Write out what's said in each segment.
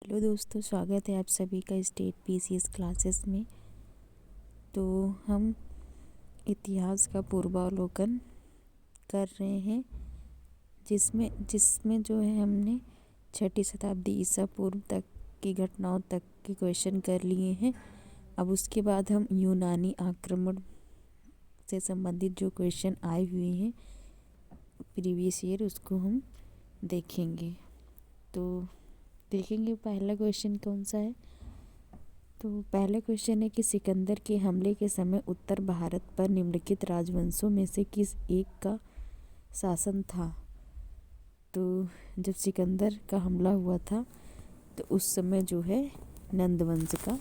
Hello दोस्तों, स्वागत है आप सभी का स्टेट पीसीएस क्लासेस में। तो हम इतिहास का पूर्वावलोकन कर रहे हैं, जिसमें जो है हमने 6ठी शताब्दी ईसा पूर्व तक की घटनाओं तक के क्वेश्चन कर लिए हैं। अब उसके बाद हम यूनानी आक्रमण से संबंधित जो क्वेश्चन आए हुए हैं प्रीवियस ईयर, उसको हम देखेंगे। तो देखेंगे पहला क्वेश्चन कौन सा है। तो पहला क्वेश्चन है कि सिकंदर के हमले के समय उत्तर भारत पर निम्नलिखित राजवंशों में से किस एक का शासन था। तो जब सिकंदर का हमला हुआ था तो उस समय जो है नंद वंश का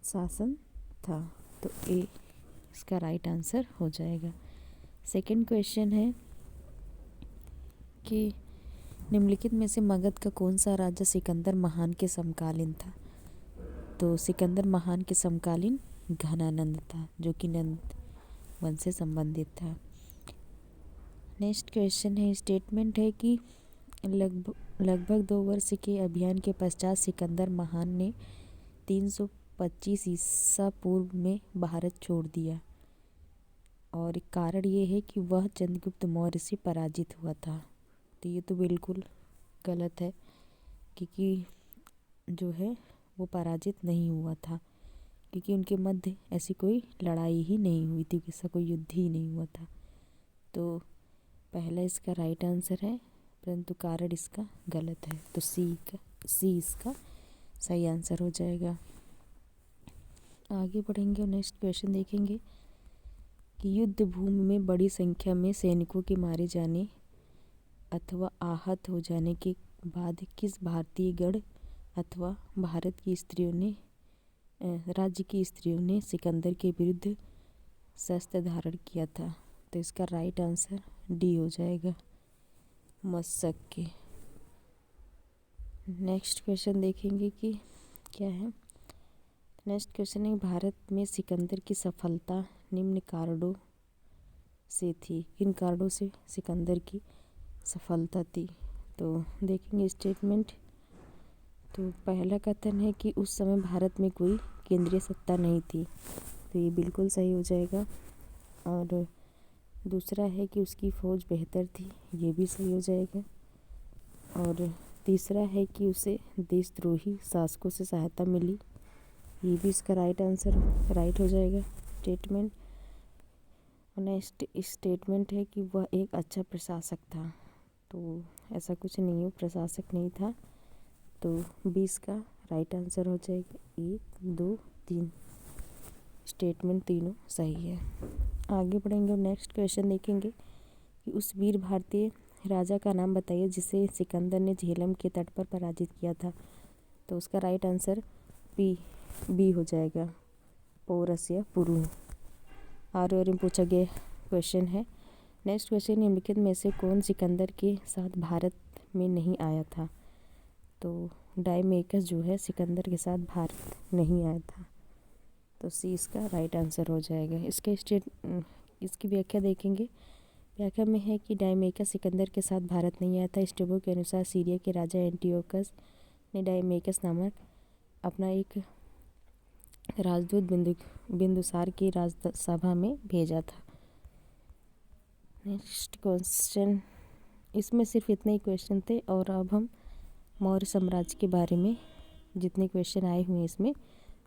शासन था। तो ए इसका राइट आंसर हो जाएगा। सेकंड क्वेश्चन है कि निम्नलिखित में से मगध का कौन सा राजा सिकंदर महान के समकालीन था। तो सिकंदर महान के समकालीन घनानंद था, जो कि नंद वंश से संबंधित था। नेक्स्ट क्वेश्चन है, स्टेटमेंट है कि लगभग 2 वर्ष के अभियान के पश्चात सिकंदर महान ने 325 ईसा पूर्व में भारत छोड़ दिया, और कारण ये है कि वह चंद्रगुप्त मौर्य से पराजित हुआ था। तो ये तो बिल्कुल गलत है, क्योंकि जो है वो पराजित नहीं हुआ था, क्योंकि उनके मध्य ऐसी कोई लड़ाई ही नहीं हुई थी, ऐसा कोई युद्ध ही नहीं हुआ था। तो पहला इसका राइट आंसर है, परंतु कारण इसका गलत है। तो सी इसका सही आंसर हो जाएगा। आगे बढ़ेंगे और नेक्स्ट क्वेश्चन देखेंगे कि युद्ध भूमि में बड़ी संख्या में सैनिकों के मारे जाने अथवा आहत हो जाने के बाद किस भारतीय गढ़ अथवा भारत की राज्य की स्त्रियों ने सिकंदर के विरुद्ध शस्त्र धारण किया था। तो इसका राइट आंसर डी हो जाएगा, मशक के। नेक्स्ट क्वेश्चन देखेंगे कि क्या है। नेक्स्ट क्वेश्चन है, भारत में सिकंदर की सफलता निम्न कारणों से थी। किन कारणों से सिकंदर की सफलता थी। तो देखेंगे स्टेटमेंट। तो पहला कथन है कि उस समय भारत में कोई केंद्रीय सत्ता नहीं थी, तो ये बिल्कुल सही हो जाएगा। और दूसरा है कि उसकी फ़ौज बेहतर थी, ये भी सही हो जाएगा। और तीसरा है कि उसे देशद्रोही शासकों से सहायता मिली, ये भी इसका राइट हो जाएगा स्टेटमेंट। और नेक्स्ट स्टेटमेंट है कि वह एक अच्छा प्रशासक था। तो ऐसा कुछ नहीं है, प्रशासक नहीं था। तो 20 का राइट आंसर हो जाएगा। 1 2 3 स्टेटमेंट तीनों सही है। आगे बढ़ेंगे और नेक्स्ट क्वेश्चन देखेंगे कि उस वीर भारतीय राजा का नाम बताइए जिसे सिकंदर ने झेलम के तट पर पराजित किया था। तो उसका राइट आंसर बी हो जाएगा, पोरस या पुरु। और में पूछा गया क्वेश्चन है। नेक्स्ट क्वेश्चन, निम्नलिखित में से कौन सिकंदर के साथ भारत में नहीं आया था। तो डायमेकस जो है सिकंदर के साथ भारत नहीं आया था। तो सी इसका राइट आंसर हो जाएगा। इसकी व्याख्या देखेंगे। व्याख्या में है कि डायमेकस सिकंदर के साथ भारत नहीं आया था। स्ट्रैबो के अनुसार सीरिया के राजा एंटियोकस ने डायमेकस नामक अपना एक राजदूत बिंदुसार की राजसभा में भेजा था। नेक्स्ट क्वेश्चन, इसमें सिर्फ इतने ही क्वेश्चन थे, और अब हम मौर्य साम्राज्य के बारे में जितने क्वेश्चन आए हुए हैं इसमें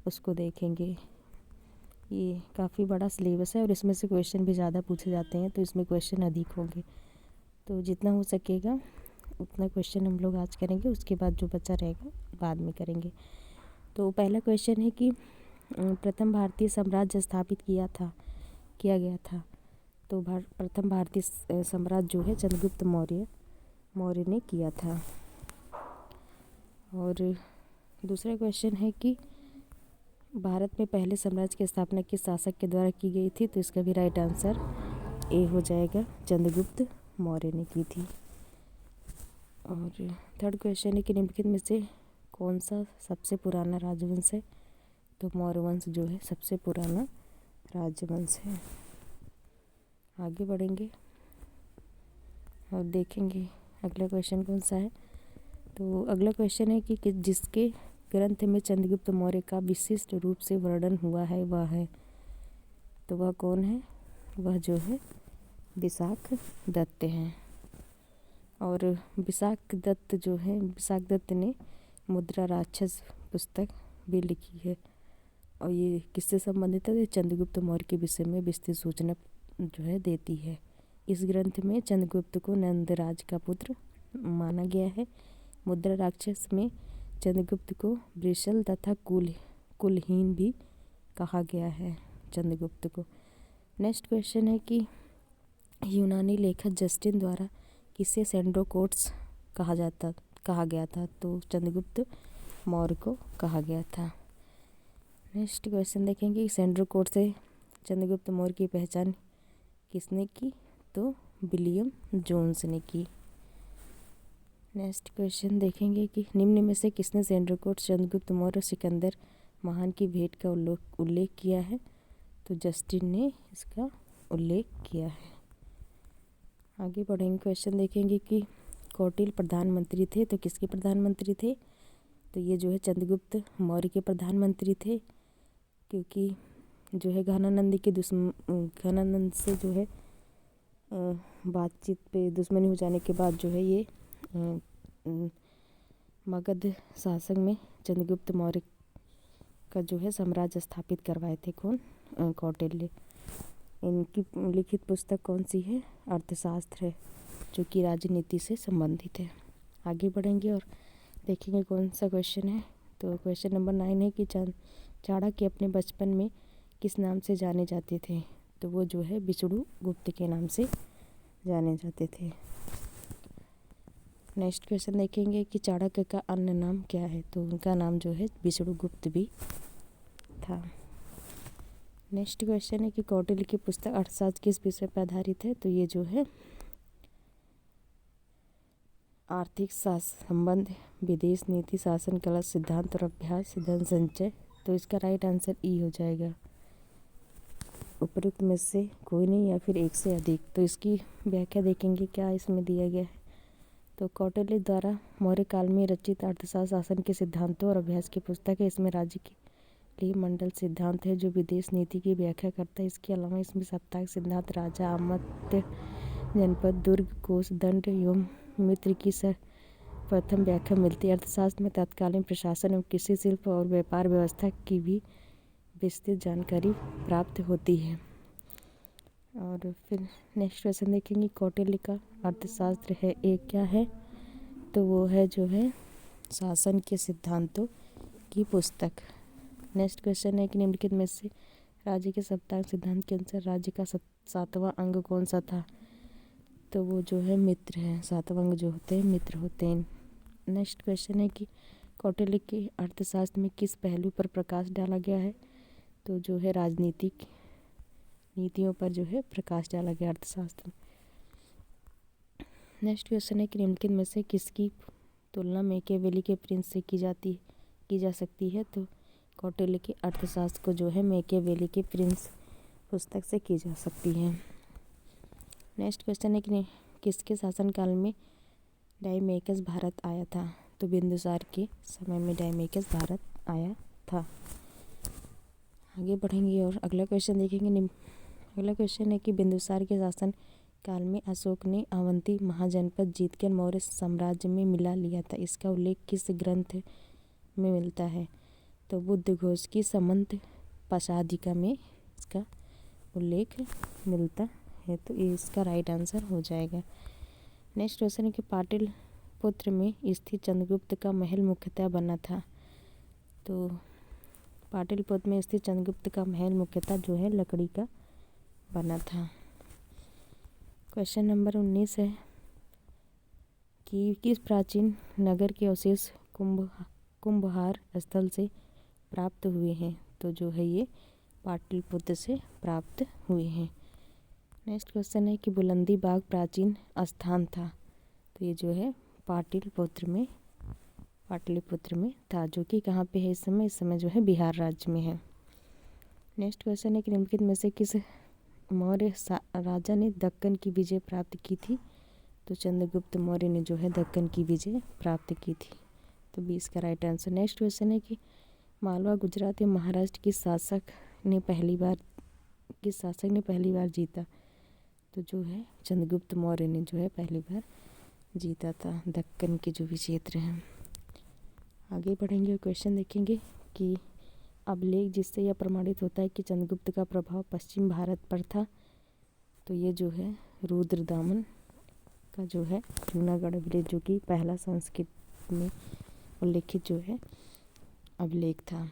उसको देखेंगे। ये काफ़ी बड़ा सिलेबस है और इसमें से क्वेश्चन भी ज़्यादा पूछे जाते हैं, तो इसमें क्वेश्चन अधिक होंगे। तो जितना हो सकेगा उतना क्वेश्चन हम लोग आज करेंगे, उसके बाद जो बचा रहेगा बाद में करेंगे। तो पहला क्वेश्चन है कि प्रथम भारतीय साम्राज्य स्थापित किया गया था। तो प्रथम भारतीय साम्राज्य जो है चंद्रगुप्त मौर्य ने किया था। और दूसरा क्वेश्चन है कि भारत में पहले साम्राज्य की स्थापना किस शासक के द्वारा की गई थी। तो इसका भी राइट आंसर ए हो जाएगा, चंद्रगुप्त मौर्य ने की थी। और थर्ड क्वेश्चन है कि निम्नलिखित में से कौन सा सबसे पुराना राजवंश है। तो मौर्य वंश जो है सबसे पुराना राजवंश है। आगे बढ़ेंगे और देखेंगे अगला क्वेश्चन कौन सा है। तो अगला क्वेश्चन है कि जिसके ग्रंथ में चंद्रगुप्त मौर्य का विशिष्ट रूप से वर्णन हुआ है वह है, तो वह कौन है? वह जो है विशाख दत्त हैं। और विशाख दत्त जो है, विशाख दत्त ने मुद्रा राक्षस पुस्तक भी लिखी है और ये किससे संबंधित है? चंद्रगुप्त मौर्य के विषय में विस्तृत सूचना जो है देती है। इस ग्रंथ में चंद्रगुप्त को नंदराज का पुत्र माना गया है। मुद्रा राक्षस में चंद्रगुप्त को वृषल तथा कुलहीन भी कहा गया है चंद्रगुप्त को। नेक्स्ट क्वेश्चन है कि यूनानी लेखक जस्टिन द्वारा किसे सेंड्रोकोट्स कहा गया था? तो चंद्रगुप्त मौर्य को कहा गया था। नेक्स्ट क्वेश्चन देखेंगे सेंड्रोकोट से चंद्रगुप्त मौर्य की पहचान किसने की? तो विलियम जोन्स ने की। नेक्स्ट क्वेश्चन देखेंगे कि निम्न में से किसने सेंड्रोकोट चंद्रगुप्त मौर्य और सिकंदर महान की भेंट का उल्लेख किया है? तो जस्टिन ने इसका उल्लेख किया है। आगे बढ़ेंगे, क्वेश्चन देखेंगे कि कौटिल्य प्रधानमंत्री थे, तो किसके प्रधानमंत्री थे? तो ये जो है चंद्रगुप्त मौर्य के प्रधानमंत्री थे, क्योंकि जो है घनानंद से जो है बातचीत पे दुश्मनी हो जाने के बाद जो है ये मगध शासन में चंद्रगुप्त मौर्य का जो है साम्राज्य स्थापित करवाए थे। कौन? कौटिल्य। इनकी लिखित पुस्तक कौन सी है? अर्थशास्त्र है, जो कि राजनीति से संबंधित है। आगे बढ़ेंगे और देखेंगे कौन सा क्वेश्चन है। तो क्वेश्चन नंबर 9 है कि चाणक्य अपने बचपन में किस नाम से जाने जाते थे? तो वो जो है विष्णु गुप्त के नाम से जाने जाते थे। नेक्स्ट क्वेश्चन देखेंगे कि चाणक्य का अन्य नाम क्या है? तो उनका नाम जो है विष्णु गुप्त भी था। नेक्स्ट क्वेश्चन है कि कौटिल्य की पुस्तक अर्थशास्त्र किस विषय पर आधारित है? तो ये जो है आर्थिक संबंध, विदेश नीति, शासन कला, सिद्धांत और अभ्यास, धन संचय। तो इसका राइट आंसर ई हो जाएगा। उपरोक्त में से कोई नहीं या फिर एक से अधिक। तो इसकी व्याख्या देखेंगे क्या इसमें दिया गया है। तो कौटिल्य द्वारा मौर्य काल में रचित अर्थशास्त्र शासन के सिद्धांतों और अभ्यास की पुस्तक है। इसमें राज्य के लिए मंडल सिद्धांत है जो विदेश नीति की व्याख्या करता है। इसके अलावा इसमें साप्ताहिक सिद्धांत, राजा, आमत्य, जनपद, दुर्ग, कोष, दंड एवं मित्र की प्रथम व्याख्या मिलती है। अर्थशास्त्र में तत्कालीन प्रशासन एवं कृषि, शिल्प और व्यापार व्यवस्था की भी विस्तृत जानकारी प्राप्त होती है। और फिर नेक्स्ट क्वेश्चन देखेंगे कौटिल्य का अर्थशास्त्र है एक क्या है? तो वो है जो है शासन के सिद्धांतों की पुस्तक। नेक्स्ट क्वेश्चन है कि निम्नलिखित में से राज्य के साप्ताहिक सिद्धांत के अनुसार राज्य का 7वां अंग कौन सा था? तो वो जो है मित्र है। 7वां अंग जो होते हैं मित्र होते हैं। नेक्स्ट क्वेश्चन है कि कौटिल्य के अर्थशास्त्र में किस पहलू पर प्रकाश डाला गया है? तो जो है राजनीतिक नीतियों पर जो है प्रकाश डाला गया अर्थशास्त्र में। नेक्स्ट क्वेश्चन है कि निम्नलिखित में से किसकी तुलना मैकियावेली के प्रिंस से की जा सकती है? तो कौटिल्य के अर्थशास्त्र को जो है मैकियावेली के प्रिंस पुस्तक से की जा सकती है। नेक्स्ट क्वेश्चन है कि किसके शासनकाल में डायमेकस भारत आया था? तो बिंदुसार के समय में डायमेकस भारत आया था। आगे बढ़ेंगे और अगला क्वेश्चन देखेंगे। अगला क्वेश्चन है कि बिंदुसार के शासन काल में अशोक ने अवंती महाजनपद जीतकर मौर्य साम्राज्य में मिला लिया था। इसका उल्लेख किस ग्रंथ में मिलता है? तो बुद्धघोष की समंत पशादिका में इसका उल्लेख मिलता है। तो इसका राइट आंसर हो जाएगा। नेक्स्ट क्वेश्चन है कि पाटलिपुत्र में स्थित चंद्रगुप्त का महल मुख्यतः बना था। तो पाटलिपुत्र में स्थित चंद्रगुप्त का महल मुख्यतः जो है लकड़ी का बना था। क्वेश्चन नंबर 19 है कि किस प्राचीन नगर के अवशेष कुंभहार स्थल से प्राप्त हुए हैं? तो जो है ये पाटलिपुत्र से प्राप्त हुए हैं। नेक्स्ट क्वेश्चन है कि बुलंदी बाग प्राचीन स्थान था। तो ये जो है पाटलिपुत्र में था, जो कि कहाँ पे है इस समय जो है बिहार राज्य में है। नेक्स्ट क्वेश्चन है कि निम्नलिखित में से किस मौर्य राजा ने दक्कन की विजय प्राप्त की थी? तो चंद्रगुप्त मौर्य ने जो है दक्कन की विजय प्राप्त की थी। तो 20 का राइट आंसर। नेक्स्ट क्वेश्चन है कि मालवा, गुजरात या महाराष्ट्र किस शासक ने पहली बार जीता। तो जो है चंद्रगुप्त मौर्य ने जो है पहली बार जीता था दक्कन के जो भी क्षेत्र हैं। आगे बढ़ेंगे और क्वेश्चन देखेंगे कि अभिलेख जिससे यह प्रमाणित होता है कि चंद्रगुप्त का प्रभाव पश्चिम भारत पर था। तो ये जो है रुद्रदामन का जो है जूनागढ़ अभिलेख, जो कि पहला संस्कृत में उल्लेखित जो है अभिलेख था।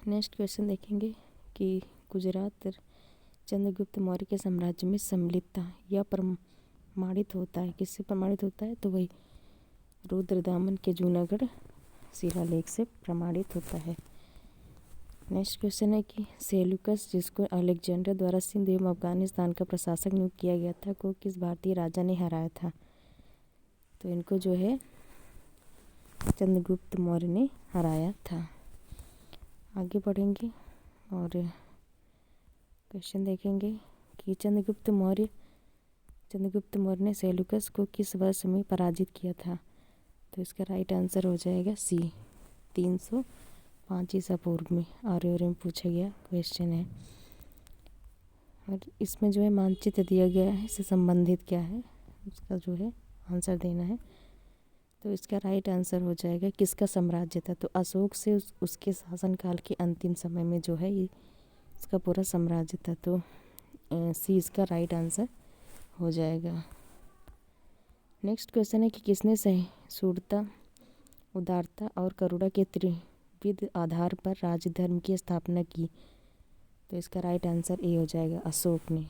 नेक्स्ट क्वेश्चन देखेंगे कि गुजरात चंद्रगुप्त मौर्य के साम्राज्य में सम्मिलित था। यह प्रमाणित होता है, किससे प्रमाणित होता है। तो वही रुद्रदामन के जूनागढ़ शिलालेख से प्रमाणित होता है। नेक्स्ट क्वेश्चन है कि सेल्यूकस, जिसको अलेक्जेंडर द्वारा सिंध एवं अफगानिस्तान का प्रशासक नियुक्त किया गया था, को किस भारतीय राजा ने हराया था। तो इनको जो है चंद्रगुप्त मौर्य ने हराया था। आगे बढ़ेंगे और क्वेश्चन देखेंगे कि चंद्रगुप्त मौर्य ने सेल्यूकस को किस वर्ष में पराजित किया था। तो इसका राइट आंसर हो जाएगा सी, 305 ईसा पूर्व में। आर्य में पूछा गया क्वेश्चन है। और इसमें जो है मानचित्र दिया गया है, इससे संबंधित क्या है उसका जो है आंसर देना है। तो इसका राइट आंसर हो जाएगा किसका साम्राज्य था। तो अशोक से उसके शासनकाल के अंतिम समय में जो है ये इसका पूरा साम्राज्य था। तो सी इसका राइट आंसर हो जाएगा। नेक्स्ट क्वेश्चन है कि किसने सहिष्णुता, उदारता और करुणा के त्रिविध आधार पर राज्य धर्म की स्थापना की। तो इसका राइट आंसर ए हो जाएगा, अशोक ने।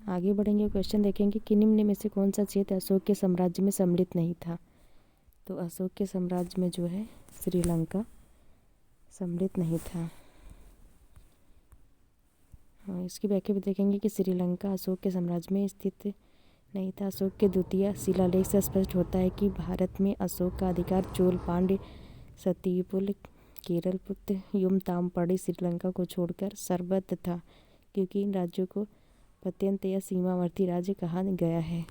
आगे बढ़ेंगे, क्वेश्चन देखेंगे कि निम्न में से कौन सा क्षेत्र अशोक के साम्राज्य में सम्मिलित नहीं था। तो अशोक के साम्राज्य में जो है श्रीलंका सम्मिलित नहीं था। और इसकी व्याख्या भी देखेंगे कि श्रीलंका अशोक के साम्राज्य में स्थित नहीं था। अशोक के द्वितीय शिलालेख से स्पष्ट होता है कि भारत में अशोक का अधिकार चोल, पांड्य, सतीपुल, केरलपुत्र, युमतामपड़ी, श्रीलंका को छोड़कर सर्वत्र था, क्योंकि इन राज्यों को प्रत्यंत या सीमावर्ती राज्य कहा गया है।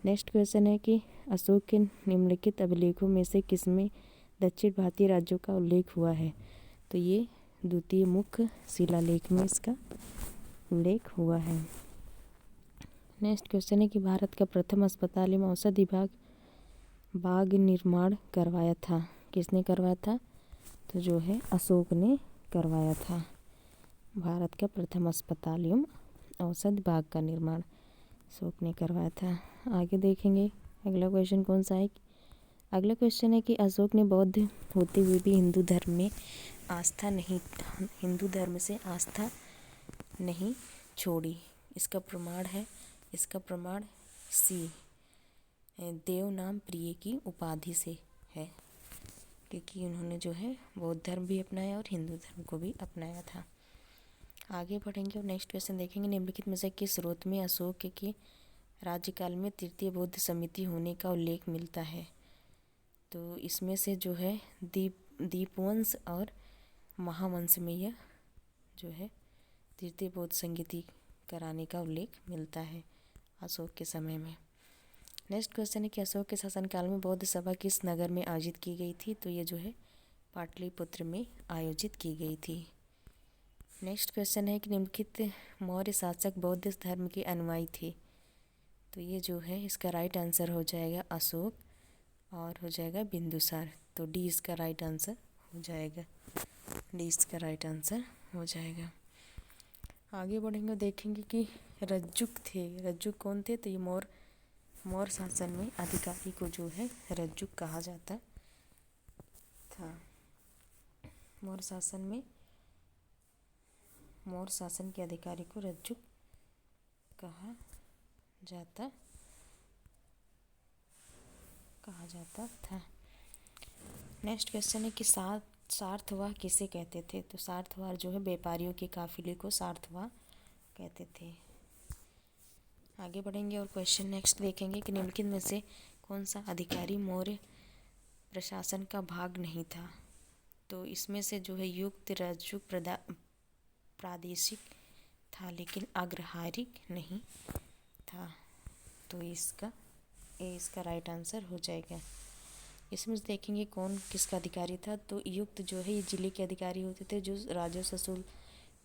नेक्स्ट क्वेश्चन है कि अशोक के निम्नलिखित अभिलेखों में से किसमें दक्षिण भारतीय राज्यों का उल्लेख हुआ है। तो ये द्वितीय मुख्य शिलालेख में इसका उल्लेख हुआ है। नेक्स्ट क्वेश्चन है कि भारत का प्रथम अस्पताल एवं औषधि बाग निर्माण करवाया था। किसने करवाया था। तो जो है अशोक ने करवाया था। भारत का प्रथम अस्पताल एवं औषधि बाग का निर्माण अशोक ने करवाया था। आगे देखेंगे अगला क्वेश्चन कौन सा है। अगला क्वेश्चन है कि अशोक ने बौद्ध होते हुए भी हिंदू धर्म से आस्था नहीं छोड़ी। इसका प्रमाण सी, देव नाम प्रिय की उपाधि से है, क्योंकि उन्होंने जो है बौद्ध धर्म भी अपनाया और हिंदू धर्म को भी अपनाया था। आगे बढ़ेंगे और नेक्स्ट क्वेश्चन देखेंगे, निम्नलिखित में से किस स्रोत में अशोक के राज्यकाल में तृतीय बौद्ध समिति होने का उल्लेख मिलता है। तो इसमें से जो है दीपवंश और महावंश में यह जो है तृतीय बौद्ध संगति कराने का उल्लेख मिलता है अशोक के समय में। नेक्स्ट क्वेश्चन है कि अशोक के शासनकाल में बौद्ध सभा किस नगर में आयोजित की गई थी। तो ये जो है पाटलिपुत्र में आयोजित की गई थी। नेक्स्ट क्वेश्चन है कि निम्नलिखित मौर्य शासक बौद्ध धर्म के अनुयायी थे। तो ये जो है इसका राइट आंसर हो जाएगा अशोक और हो जाएगा बिंदुसार। तो डी इसका राइट आंसर हो जाएगा। आगे बढ़ेंगे देखेंगे कि रज्जुक कौन थे। तो ये मौर्य शासन में अधिकारी को जो है रज्जुक कहा जाता था। मौर्य शासन के अधिकारी को रज्जुक कहा जाता था। नेक्स्ट क्वेश्चन है कि सार्थवाह किसे कहते थे। तो सार्थवाह जो है व्यापारियों के काफिले को सार्थवाह कहते थे। आगे बढ़ेंगे और क्वेश्चन नेक्स्ट देखेंगे कि निम्नलिखित में से कौन सा अधिकारी मौर्य प्रशासन का भाग नहीं था। तो इसमें से जो है युक्त रज्जुक प्रादेशिक था, लेकिन अग्रहारिक नहीं था। तो इसका राइट आंसर हो जाएगा। इसमें देखेंगे कौन किसका अधिकारी था। तो युक्त जो है ये जिले के अधिकारी होते थे जो राजस्व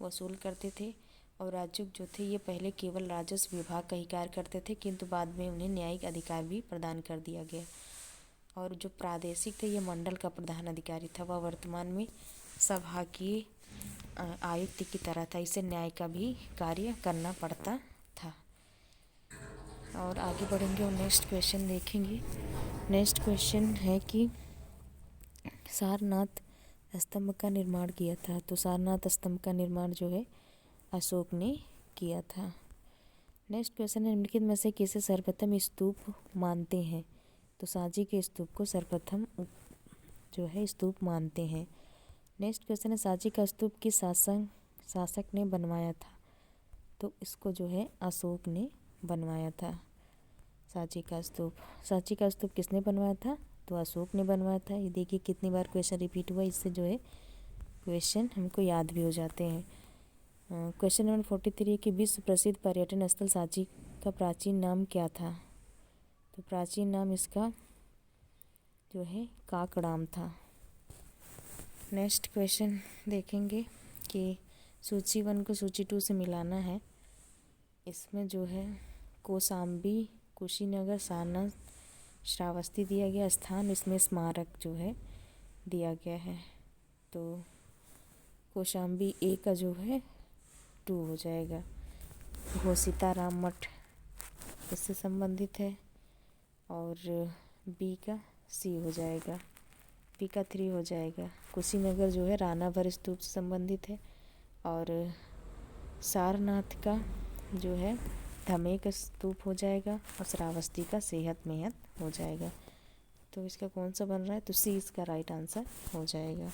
वसूल करते थे, और राजयुक्त जो थे ये पहले केवल राजस्व विभाग का ही कार्य करते थे, किंतु बाद में उन्हें न्यायिक अधिकार भी प्रदान कर दिया गया। और जो प्रादेशिक थे ये मंडल का प्रधान अधिकारी था, वह वर्तमान में सभा की आयुक्त की तरह था, इसे न्याय का भी कार्य करना पड़ता था। और आगे बढ़ेंगे और नेक्स्ट क्वेश्चन देखेंगे। नेक्स्ट क्वेश्चन है कि सारनाथ स्तंभ का निर्माण किया था। तो सारनाथ स्तंभ का निर्माण जो है अशोक ने किया था। नेक्स्ट क्वेश्चन है निम्नलिखित में से किसे सर्वप्रथम स्तूप मानते हैं। तो सांची के स्तूप को सर्वप्रथम जो है स्तूप मानते हैं। नेक्स्ट क्वेश्चन है सांची का स्तूप किस शासक ने बनवाया था। तो इसको जो है अशोक ने बनवाया था। सांची का स्तूप किसने बनवाया था। तो अशोक ने बनवाया था। ये देखिए कितनी बार क्वेश्चन रिपीट हुआ, इससे जो है क्वेश्चन हमको याद भी हो जाते हैं। क्वेश्चन नंबर 43 है कि विश्व प्रसिद्ध पर्यटन स्थल सांची का प्राचीन नाम क्या था। तो प्राचीन नाम इसका जो है काकड़ाम था। नेक्स्ट क्वेश्चन देखेंगे कि सूची 1 को सूची 2 से मिलाना है। इसमें जो है कौशाम्बी, कुशीनगर, सारनाथ, श्रावस्ती दिया गया स्थान, इसमें स्मारक जो है दिया गया है। तो कौशाम्बी ए का जो है 2 हो जाएगा। घोसीताराम मठ इससे संबंधित है, और बी का सी हो जाएगा। पी का 3 हो जाएगा। कुशीनगर जो है राणावर स्तूप से संबंधित है, और सारनाथ का जो है धमेक स्तूप हो जाएगा, और श्रावस्ती का सेहत मेहत हो जाएगा। तो इसका कौन सा बन रहा है। तो सी इसका राइट आंसर हो जाएगा।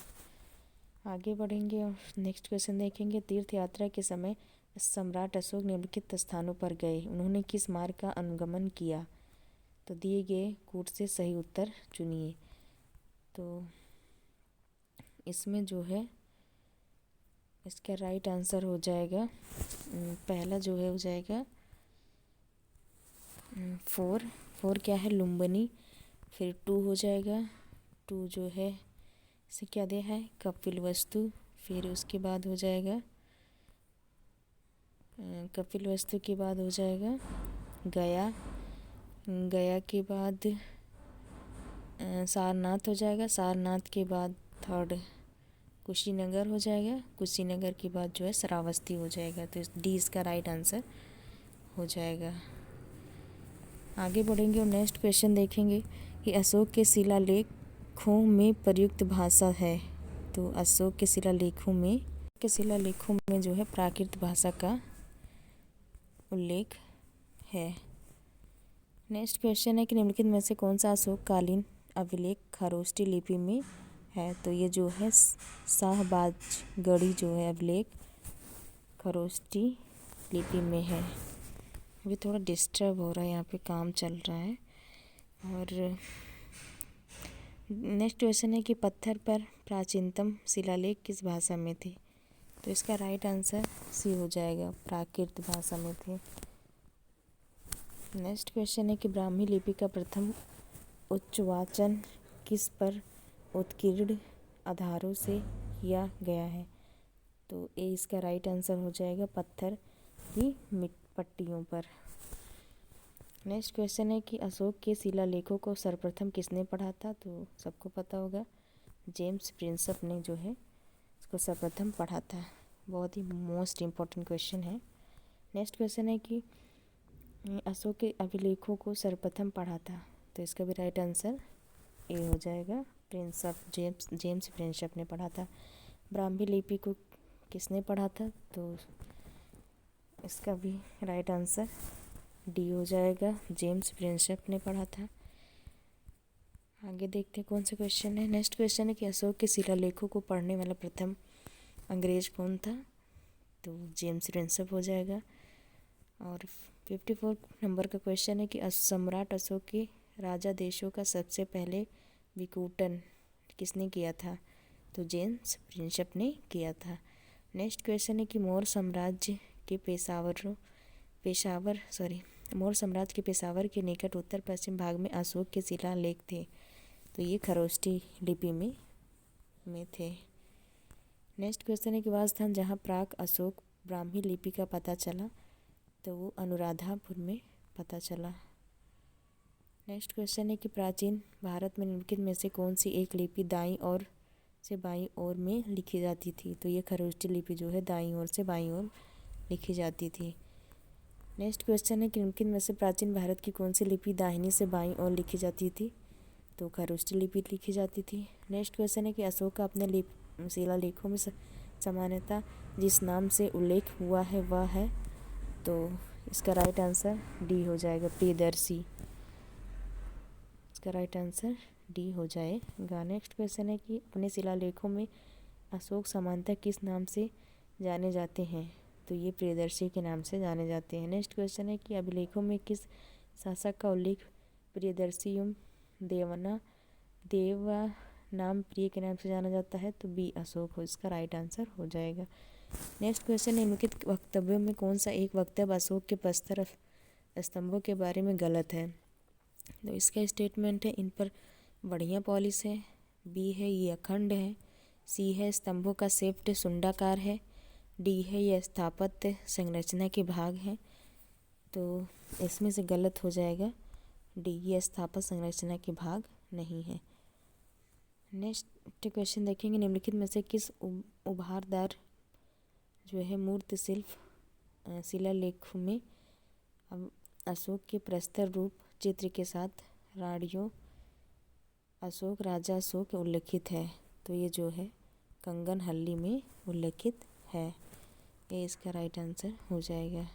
आगे बढ़ेंगे और नेक्स्ट क्वेश्चन देखेंगे। तीर्थ यात्रा के समय सम्राट अशोक निम्नलिखित स्थानों पर गए, उन्होंने किस मार्ग का अनुगमन किया। तो दिए गए कूट से सही उत्तर चुनिए। तो इसमें जो है इसका राइट आंसर हो जाएगा पहला जो है हो जाएगा 4 क्या है लुम्बिनी। फिर 2 हो जाएगा। 2 जो है इसे क्या दिया है कपिलवस्तु। फिर उसके बाद हो जाएगा कपिलवस्तु के बाद हो जाएगा गया। गया के बाद सारनाथ हो जाएगा। सारनाथ के बाद 3 कुशीनगर हो जाएगा। कुशीनगर के बाद जो है श्रावस्ती हो जाएगा। तो डी इसका राइट आंसर हो जाएगा। आगे बढ़ेंगे और नेक्स्ट क्वेश्चन देखेंगे कि अशोक के शिलालेखों में प्रयुक्त भाषा है। तो अशोक के शिलालेखों में जो है प्राकृत भाषा का उल्लेख है। नेक्स्ट क्वेश्चन है कि निम्नलिखित में से कौन सा अशोककालीन अभिलेख खरोष्टी लिपि में है। तो ये जो है शाहबाजगढ़ी जो है अभिलेख खरोष्टी लिपि में है। अभी थोड़ा डिस्टर्ब हो रहा है, यहाँ पे काम चल रहा है। और नेक्स्ट क्वेश्चन है कि पत्थर पर प्राचीनतम शिलालेख किस भाषा में थे। तो इसका राइट आंसर सी हो जाएगा, प्राकृत भाषा में थे। नेक्स्ट क्वेश्चन है कि ब्राह्मी लिपि का प्रथम उच्चावाचन किस पर उत्कीर्ण आधारों से किया गया है। तो ए इसका राइट आंसर हो जाएगा, पत्थर की पट्टियों पर। नेक्स्ट क्वेश्चन है कि अशोक के शिलालेखों को सर्वप्रथम किसने पढ़ा था। तो सबको पता होगा जेम्स प्रिंसप ने जो है इसको सर्वप्रथम पढ़ा था। बहुत ही मोस्ट इम्पॉर्टेंट क्वेश्चन है। नेक्स्ट क्वेश्चन है कि अशोक के अभिलेखों को सर्वप्रथम पढ़ा था। तो इसका भी राइट आंसर ए हो जाएगा, प्रिंसप जेम्स प्रिंसप ने पढ़ा था। ब्राह्मी लिपि को किसने पढ़ा था। तो इसका भी राइट आंसर डी हो जाएगा, जेम्स प्रिंसप ने पढ़ा था। आगे देखते हैं कौन सा क्वेश्चन है। नेक्स्ट क्वेश्चन है कि अशोक के शिलालेखों को पढ़ने वाला प्रथम अंग्रेज कौन था। तो जेम्स प्रिंसप हो जाएगा। और 54 नंबर का क्वेश्चन है कि सम्राट अशोक के राजा देशों का सबसे पहले विकूटन किसने किया था। तो जेम्स प्रिंसप ने किया था। नेक्स्ट क्वेश्चन है कि मौर्य साम्राज्य के मौर्य साम्राज्य के पेशावर के निकट उत्तर पश्चिम भाग में अशोक के शिलालेख थे। तो ये खरोष्टी लिपि में थे। नेक्स्ट क्वेश्चन है कि वह स्थान जहाँ प्राक अशोक ब्राह्मी लिपि का पता चला, तो वो अनुराधापुर में पता चला। नेक्स्ट क्वेश्चन है कि प्राचीन भारत में निम्नलिखित में से कौन सी एक लिपि दाईं ओर से बाईं ओर में लिखी जाती थी। तो ये खरोष्टी लिपि जो है दाईं ओर से बाईं ओर लिखी जाती थी। नेक्स्ट क्वेश्चन है कि निम्नलिखित में से प्राचीन भारत की कौन सी लिपि दाहिनी से बाईं ओर लिखी जाती थी। तो खरोष्टी लिपि लिखी जाती थी। नेक्स्ट क्वेश्चन है कि अशोक का अपने शिलालेखों में सामान्यतः जिस नाम से उल्लेख हुआ है वह है, तो इसका राइट आंसर डी हो जाएगा, प्रियदर्शी। इसका राइट आंसर डी हो जाएगा। नेक्स्ट क्वेश्चन है कि अपने शिलालेखों में अशोक सामान्यतः किस नाम से जाने जाते हैं। तो ये प्रियदर्शी के नाम से जाने जाते हैं। नेक्स्ट क्वेश्चन है कि अभिलेखों में किस शासक का उल्लेख प्रियदर्शी एवं देवा नाम प्रिय के नाम से जाना जाता है। तो बी अशोक हो, इसका राइट आंसर हो जाएगा। नेक्स्ट क्वेश्चन, निम्नलिखित वक्तव्यों में कौन सा एक वक्तव्य अशोक के प्रस्तर स्तंभों के बारे में गलत है। तो इसका स्टेटमेंट है इन पर बढ़िया पॉलिश है, बी है ये अखंड है, सी है स्तंभों का शेफ्ट सुंडाकार है, डी है ये स्थापत्य संरचना के भाग हैं। तो इसमें से गलत हो जाएगा डी, ये स्थापत्य संरचना के भाग नहीं है। नेक्स्ट क्वेश्चन देखेंगे, निम्नलिखित में से किस उभारदार जो है मूर्ति शिलालेख में अशोक के प्रस्तर रूप चित्र के साथ राड़ियों अशोक राजा अशोक उल्लेखित है। तो ये जो है कंगन हल्ली में उल्लेखित है, ये इसका राइट आंसर हो जाएगा।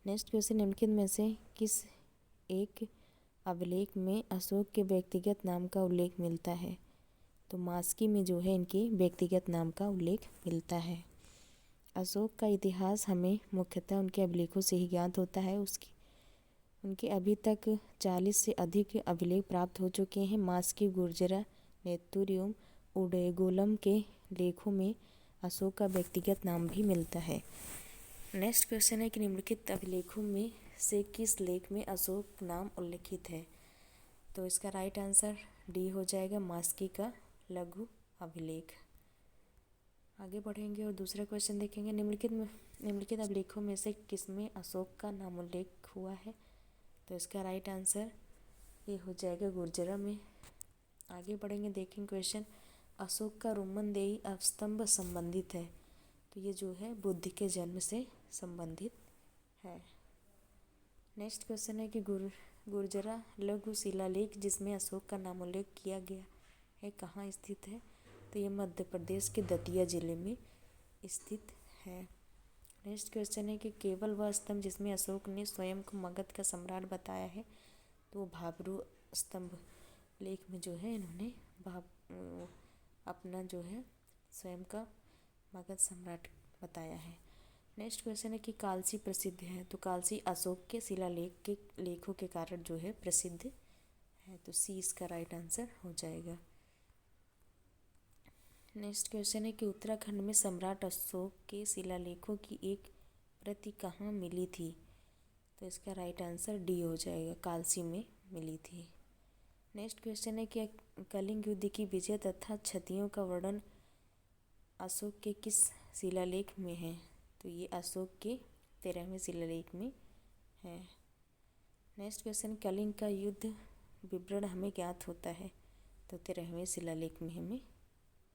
नेक्स्ट क्वेश्चन, निम्नलिखित में से किस एक अभिलेख में अशोक के व्यक्तिगत नाम का उल्लेख मिलता है। तो मास्की में जो है इनके व्यक्तिगत नाम का उल्लेख मिलता है। अशोक का इतिहास हमें मुख्यतः उनके अभिलेखों से ही ज्ञात होता है। उनके अभी तक 40 से अधिक अभिलेख प्राप्त हो चुके हैं। मास्की, गुर्जरा, नेत्तूर एवं उडगोलम के लेखों में अशोक का व्यक्तिगत नाम भी मिलता है। नेक्स्ट क्वेश्चन है कि निम्नलिखित अभिलेखों में से किस लेख में अशोक नाम उल्लिखित है। तो इसका राइट आंसर डी हो जाएगा, मास्की का लघु अभिलेख। आगे बढ़ेंगे और दूसरा क्वेश्चन देखेंगे, निम्नलिखित अभिलेखों में से किसमें अशोक का नाम उल्लेख हुआ है। तो इसका राइट आंसर ये हो जाएगा गुर्जरा में। आगे बढ़ेंगे, देखेंगे क्वेश्चन, अशोक का रोमनदेही स्तंभ संबंधित है। तो ये जो है बुद्ध के जन्म से संबंधित है। नेक्स्ट क्वेश्चन है कि गुर्जरा लघु शिलालेख जिसमें अशोक का नाम उल्लेख किया गया है कहाँ स्थित है। तो ये मध्य प्रदेश के दतिया जिले में स्थित है। नेक्स्ट क्वेश्चन है कि केवल वह स्तंभ जिसमें अशोक ने स्वयं को मगध का सम्राट बताया है। तो भाबरू स्तंभ लेख में जो है इन्होंने अपना जो है स्वयं का मगध सम्राट बताया है। नेक्स्ट क्वेश्चन है कि कालसी प्रसिद्ध है। तो कालसी अशोक के शिलालेख के लेखों के कारण जो है प्रसिद्ध है। तो सी इसका राइट आंसर हो जाएगा। नेक्स्ट क्वेश्चन है कि उत्तराखंड में सम्राट अशोक के शिलालेखों की एक प्रति कहाँ मिली थी। तो इसका राइट आंसर डी हो जाएगा, कालसी में मिली थी। नेक्स्ट क्वेश्चन है कि कलिंग युद्ध की विजय तथा क्षतियों का वर्णन अशोक के किस शिलालेख में है। तो ये अशोक के 13वें शिलालेख में है। नेक्स्ट क्वेश्चन, कलिंग का युद्ध विवरण हमें ज्ञात होता है। तो 13वें शिलालेख में हमें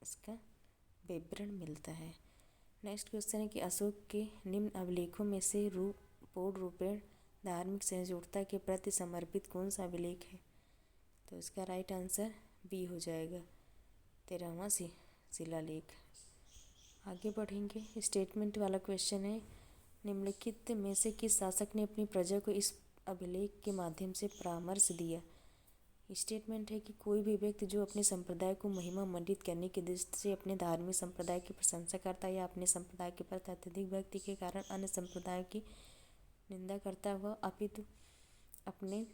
इसका विवरण मिलता है। नेक्स्ट क्वेश्चन है कि अशोक के निम्न अभिलेखों में से पूर्ण रूपेण धार्मिक सहिष्णुता के प्रति समर्पित कौन सा अभिलेख है। तो इसका राइट आंसर बी हो जाएगा, 13वां शिलालेख। आगे बढ़ेंगे, स्टेटमेंट वाला क्वेश्चन है, निम्नलिखित में से किस शासक ने अपनी प्रजा को इस अभिलेख के माध्यम से परामर्श दिया। स्टेटमेंट है कि कोई भी व्यक्ति जो अपने संप्रदाय को महिमा मंडित करने की दृष्टि से अपने धार्मिक संप्रदाय की प्रशंसा करता है या अपने संप्रदाय के प्रति अत्यधिक भक्ति के कारण अन्य संप्रदायों की निंदा करता है, वह अपितु अपने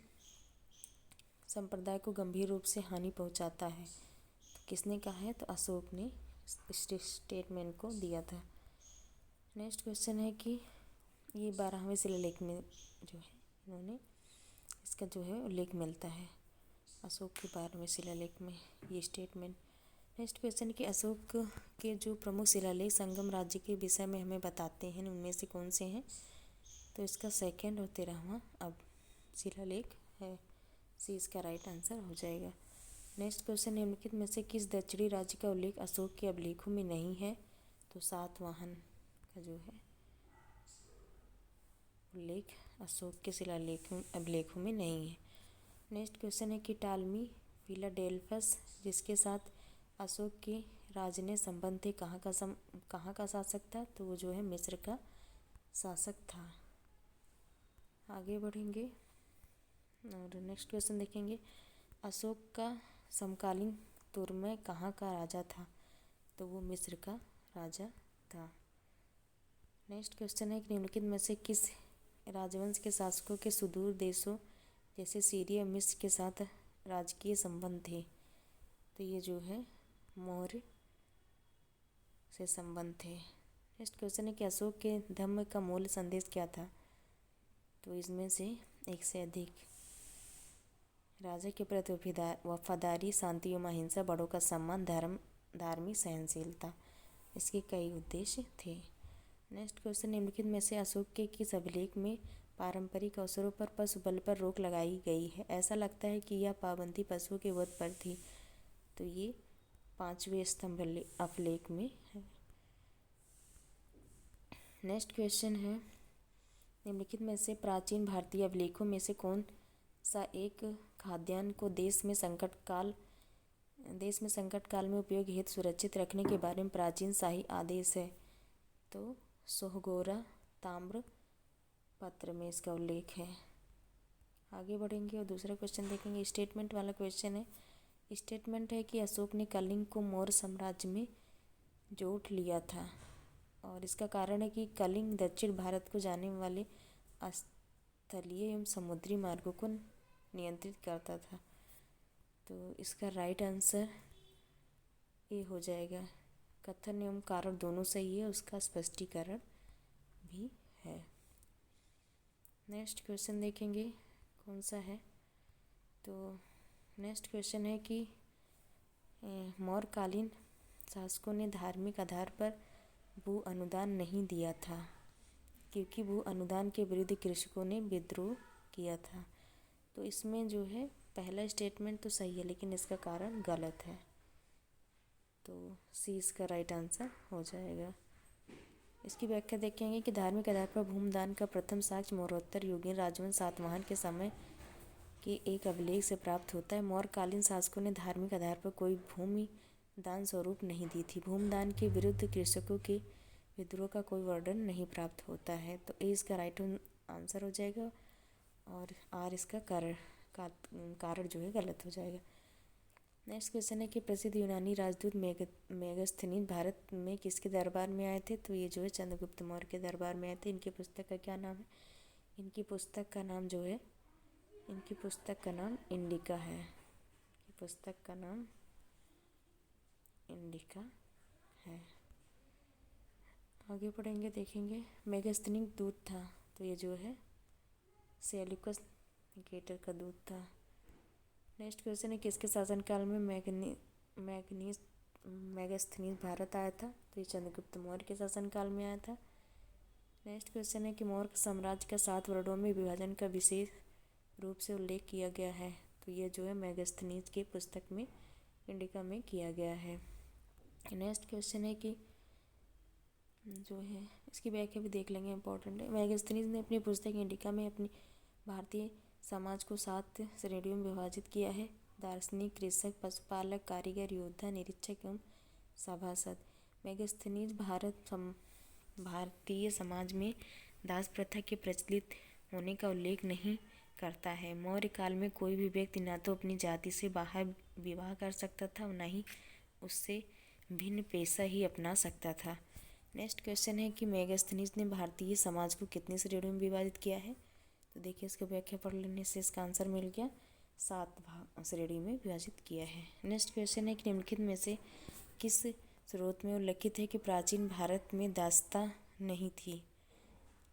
संप्रदाय को गंभीर रूप से हानि पहुंचाता है। तो किसने कहा है। तो अशोक ने स्टेटमेंट को दिया था। नेक्स्ट क्वेश्चन है कि ये 12वें शिलालेख में जो है इन्होंने इसका जो है उल्लेख मिलता है अशोक के बारे में शिलालेख में ये स्टेटमेंट। नेक्स्ट क्वेश्चन कि अशोक के जो प्रमुख शिलालेख संगम राज्य के विषय में हमें बताते हैं उनमें से कौन से हैं, तो इसका सेकंड और 13वां अब शिलालेख है, सी इसका राइट आंसर हो जाएगा। नेक्स्ट क्वेश्चन निम्नलिखित में से किस दक्षिणी राज्य का उल्लेख अशोक के अभिलेखों में नहीं है, तो सातवाहन का जो है उल्लेख अशोक के शिलालेखों अभिलेखों में नहीं है। नेक्स्ट क्वेश्चन है कि टालमी फिलाडेल्फस जिसके साथ अशोक के राज ने संबंध थे कहाँ का शासक था, तो वो जो है मिस्र का शासक था। आगे बढ़ेंगे और नेक्स्ट क्वेश्चन देखेंगे अशोक का समकालीन तुर्मै कहाँ का राजा था, तो वो मिस्र का राजा था। नेक्स्ट क्वेश्चन है कि निम्नलिखित में से किस राजवंश के शासकों के सुदूर देशों जैसे सीरिया मिस्र के साथ राजकीय संबंध थे, तो ये जो है मौर्य से संबंध थे। नेक्स्ट क्वेश्चन है कि अशोक के धम्म का मूल संदेश क्या था, तो इसमें से एक से अधिक राजा के प्रति वफादारी, शांति एवं अहिंसा, बड़ों का सम्मान, धार्मिक सहनशीलता, इसके कई उद्देश्य थे। नेक्स्ट क्वेश्चन निम्नलिखित में से अशोक के किस अभिलेख में पारंपरिक अवसरों पर पशु बलि पर रोक लगाई गई है, ऐसा लगता है कि यह पाबंदी पशुओं के वध पर थी, तो ये 5वें स्तंभ अभिलेख में है। नेक्स्ट क्वेश्चन है निम्नलिखित में से प्राचीन भारतीय अभिलेखों में से कौन सा एक खाद्यान्न को देश में संकट काल में उपयोग हेतु सुरक्षित रखने के बारे में प्राचीन शाही आदेश है, तो सोहगोरा ताम्र पत्र में इसका उल्लेख है। आगे बढ़ेंगे और दूसरा क्वेश्चन देखेंगे। स्टेटमेंट वाला क्वेश्चन है। स्टेटमेंट है कि अशोक ने कलिंग को मौर्य साम्राज्य में जोड़ लिया था और इसका कारण है कि कलिंग दक्षिण भारत को जाने वाले स्थलीय एवं समुद्री मार्गों को नियंत्रित करता था, तो इसका राइट आंसर ये हो जाएगा। कथन एवं कारण दोनों सही है, उसका स्पष्टीकरण भी है। नेक्स्ट क्वेश्चन देखेंगे कौन सा है, तो नेक्स्ट क्वेश्चन है कि मौर्यकालीन शासकों ने धार्मिक आधार पर भू अनुदान नहीं दिया था क्योंकि भू अनुदान के विरुद्ध कृषकों ने विद्रोह किया था, तो इसमें जो है पहला स्टेटमेंट तो सही है लेकिन इसका कारण गलत है, तो सी इसका राइट आंसर हो जाएगा। इसकी व्याख्या देखेंगे कि धार्मिक आधार पर भूमिदान का प्रथम साक्ष्य मौर्योत्तर युगीन राजवंश सातवाहन के समय के एक अभिलेख से प्राप्त होता है। मौर्यकालीन शासकों ने धार्मिक आधार पर कोई भूमि दान स्वरूप नहीं दी थी। भूमिदान के विरुद्ध कृषकों के विद्रोह का कोई वर्णन नहीं प्राप्त होता है, तो ए इसका राइट आंसर हो जाएगा और आर इसका कारण जो है गलत हो जाएगा। नेक्स्ट क्वेश्चन है कि प्रसिद्ध यूनानी राजदूत मेगास्थनीज भारत में किसके दरबार में आए थे, तो ये जो है चंद्रगुप्त मौर्य के दरबार में आए थे। इनकी पुस्तक का क्या नाम है, इनकी पुस्तक का नाम जो है इंडिका है। पुस्तक का नाम इंडिका है। आगे पढ़ेंगे देखेंगे। मेगास्थनीज दूत था, तो ये जो है सेल्यूकस निकेटर का दूत था। नेक्स्ट क्वेश्चन है किसके शासनकाल में मेगास्थनीज भारत आया था, तो ये चंद्रगुप्त मौर्य के शासनकाल में आया था। नेक्स्ट क्वेश्चन है कि मौर्य साम्राज्य का 7 वर्णों में विभाजन का विशेष रूप से उल्लेख किया गया है, तो ये जो है मेगास्थनीज की पुस्तक में इंडिका में किया गया है। नेक्स्ट क्वेश्चन है कि जो है इसकी व्याख्या भी देख लेंगे, इंपॉर्टेंट है। मेगास्थनीज ने अपनी पुस्तक इंडिका में अपनी भारतीय समाज को 7 श्रेणियों में विभाजित किया है। दार्शनिक, कृषक, पशुपालक, कारीगर, योद्धा, निरीक्षक एवं सभासद। मेगास्थनीज भारतीय समाज में दास प्रथा के प्रचलित होने का उल्लेख नहीं करता है। मौर्य काल में कोई भी व्यक्ति न तो अपनी जाति से बाहर विवाह कर सकता था और न ही उससे भिन्न पेशा ही अपना सकता था। नेक्स्ट क्वेश्चन है कि मेगास्थनीज ने भारतीय समाज को कितनी श्रेणियों में विभाजित किया है, तो देखिए इसका व्याख्या पढ़ लेने से इसका आंसर मिल गया, 7 श्रेणी में विभाजित किया है। नेक्स्ट क्वेश्चन है कि निम्नलिखित में से किस स्रोत में उल्लिखित है कि प्राचीन भारत में दासता नहीं थी,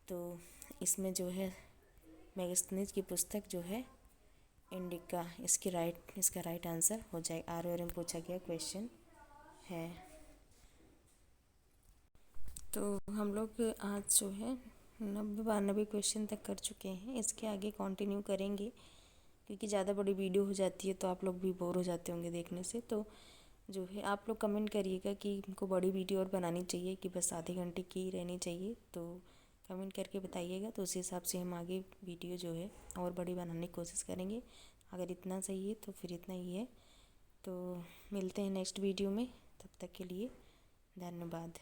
तो इसमें जो है मैगस्थनीज की पुस्तक जो है इंडिका, इसका राइट आंसर हो जाएगा। ROR में पूछा गया क्वेश्चन है। तो हम लोग आज जो है 92 क्वेश्चन तक कर चुके हैं। इसके आगे कंटिन्यू करेंगे क्योंकि ज़्यादा बड़ी वीडियो हो जाती है तो आप लोग भी बोर हो जाते होंगे देखने से। तो जो है आप लोग कमेंट करिएगा कि इनको बड़ी वीडियो और बनानी चाहिए कि बस आधे घंटे की रहनी चाहिए, तो कमेंट करके बताइएगा। तो उस हिसाब से हम आगे वीडियो जो है और बड़ी बनाने की कोशिश करेंगे। अगर इतना सही है तो फिर इतना ही है। तो मिलते हैं नेक्स्ट वीडियो में, तब तक के लिए धन्यवाद।